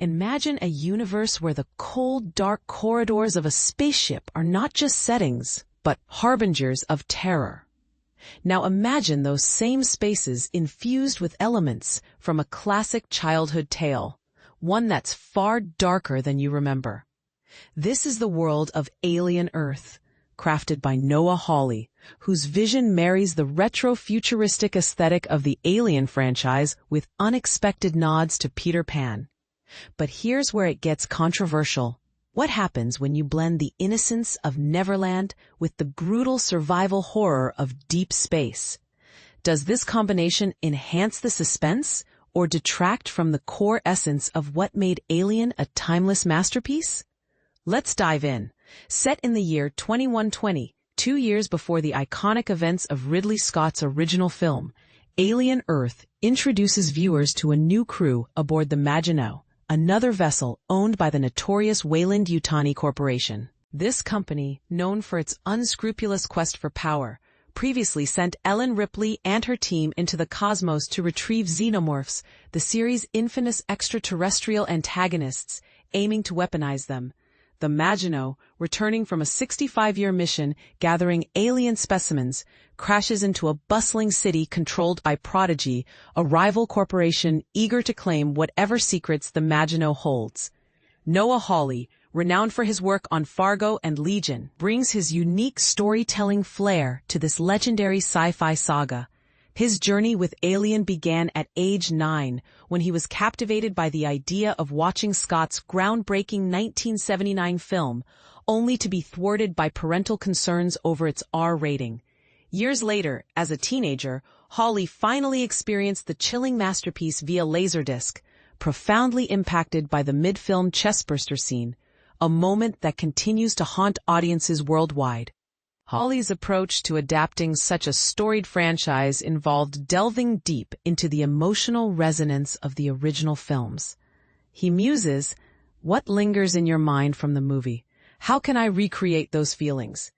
Imagine a universe where the cold, dark corridors of a spaceship are not just settings, but harbingers of terror. Now imagine those same spaces infused with elements from a classic childhood tale, one that's far darker than you remember. This is the world of Alien Earth, crafted by Noah Hawley, whose vision marries the retro-futuristic aesthetic of the Alien franchise with unexpected nods to Peter Pan. But here's where it gets controversial. What happens when you blend the innocence of Neverland with the brutal survival horror of deep space? Does this combination enhance the suspense or detract from the core essence of what made Alien a timeless masterpiece? Let's dive in. Set in the year 2120, 2 years before the iconic events of Ridley Scott's original film, Alien Earth introduces viewers to a new crew aboard the Maginot, another vessel owned by the notorious Weyland-Yutani Corporation. This company, known for its unscrupulous quest for power, previously sent Ellen Ripley and her team into the cosmos to retrieve Xenomorphs, the series' infamous extraterrestrial antagonists, aiming to weaponize them. The Maginot, returning from a 65-year mission gathering alien specimens, crashes into a bustling city controlled by Prodigy, a rival corporation eager to claim whatever secrets the Maginot holds. Noah Hawley, renowned for his work on Fargo and Legion, brings his unique storytelling flair to this legendary sci-fi saga. His journey with Alien began at age 9, when he was captivated by the idea of watching Scott's groundbreaking 1979 film, only to be thwarted by parental concerns over its R rating. Years later, as a teenager, Hawley finally experienced the chilling masterpiece via Laserdisc, profoundly impacted by the mid-film chestburster scene, a moment that continues to haunt audiences worldwide. Hawley's approach to adapting such a storied franchise involved delving deep into the emotional resonance of the original films. He muses, "What lingers in your mind from the movie? How can I recreate those feelings?"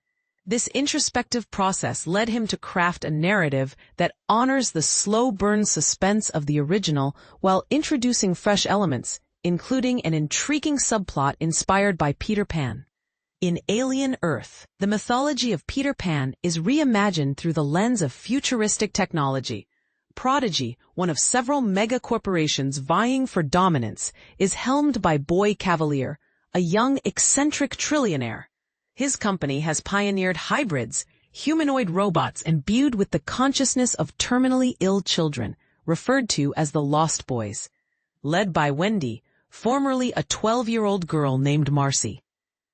This introspective process led him to craft a narrative that honors the slow-burn suspense of the original while introducing fresh elements, including an intriguing subplot inspired by Peter Pan. In Alien Earth, the mythology of Peter Pan is reimagined through the lens of futuristic technology. Prodigy, one of several mega-corporations vying for dominance, is helmed by Boy Cavalier, a young eccentric trillionaire. His company has pioneered hybrids, humanoid robots imbued with the consciousness of terminally ill children, referred to as the Lost Boys. Led by Wendy, formerly a 12-year-old girl named Marcy.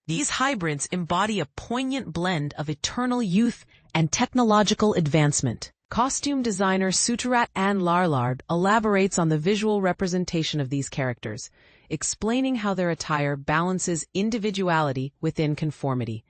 These hybrids embody a poignant blend of eternal youth and technological advancement. Costume designer Suturat Ann Larlard elaborates on the visual representation of these characters, explaining how their attire balances individuality within conformity.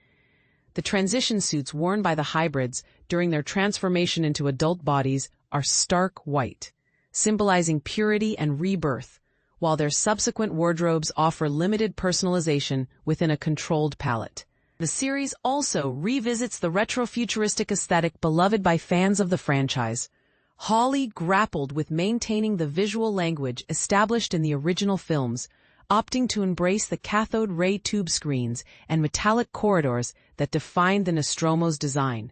The transition suits worn by the hybrids during their transformation into adult bodies are stark white, symbolizing purity and rebirth, while their subsequent wardrobes offer limited personalization within a controlled palette. The series also revisits the retro-futuristic aesthetic beloved by fans of the franchise. Hawley grappled with maintaining the visual language established in the original films, opting to embrace the cathode ray tube screens and metallic corridors that defined the Nostromo's design.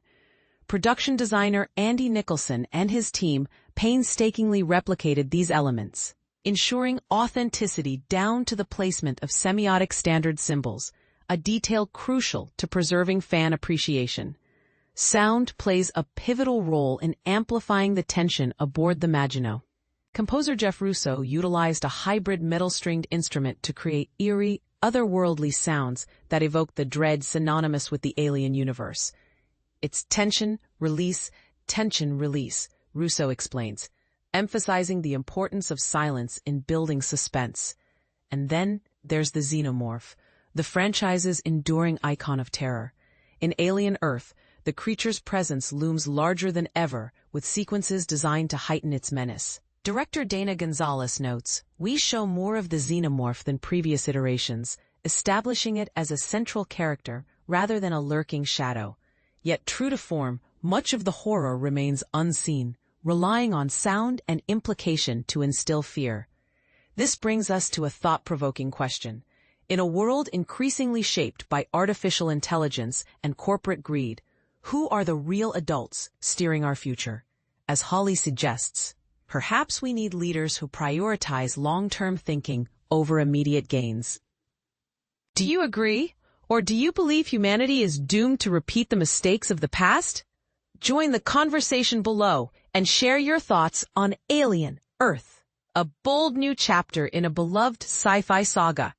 Production designer Andy Nicholson and his team painstakingly replicated these elements, ensuring authenticity down to the placement of semiotic standard symbols, a detail crucial to preserving fan appreciation. Sound plays a pivotal role in amplifying the tension aboard the Maginot. Composer Jeff Russo utilized a hybrid metal-stringed instrument to create eerie, otherworldly sounds that evoke the dread synonymous with the Alien universe. It's tension, release, Russo explains, emphasizing the importance of silence in building suspense. And then there's the Xenomorph, the franchise's enduring icon of terror. In Alien Earth, the creature's presence looms larger than ever, with sequences designed to heighten its menace. Director Dana Gonzalez notes, "We show more of the Xenomorph than previous iterations, establishing it as a central character rather than a lurking shadow. Yet true to form, much of the horror remains unseen, relying on sound and implication to instill fear." This brings us to a thought-provoking question. In a world increasingly shaped by artificial intelligence and corporate greed, who are the real adults steering our future? As Hawley suggests, perhaps we need leaders who prioritize long-term thinking over immediate gains. Do you agree? Or do you believe humanity is doomed to repeat the mistakes of the past? Join the conversation below and share your thoughts on Alien Earth, a bold new chapter in a beloved sci-fi saga.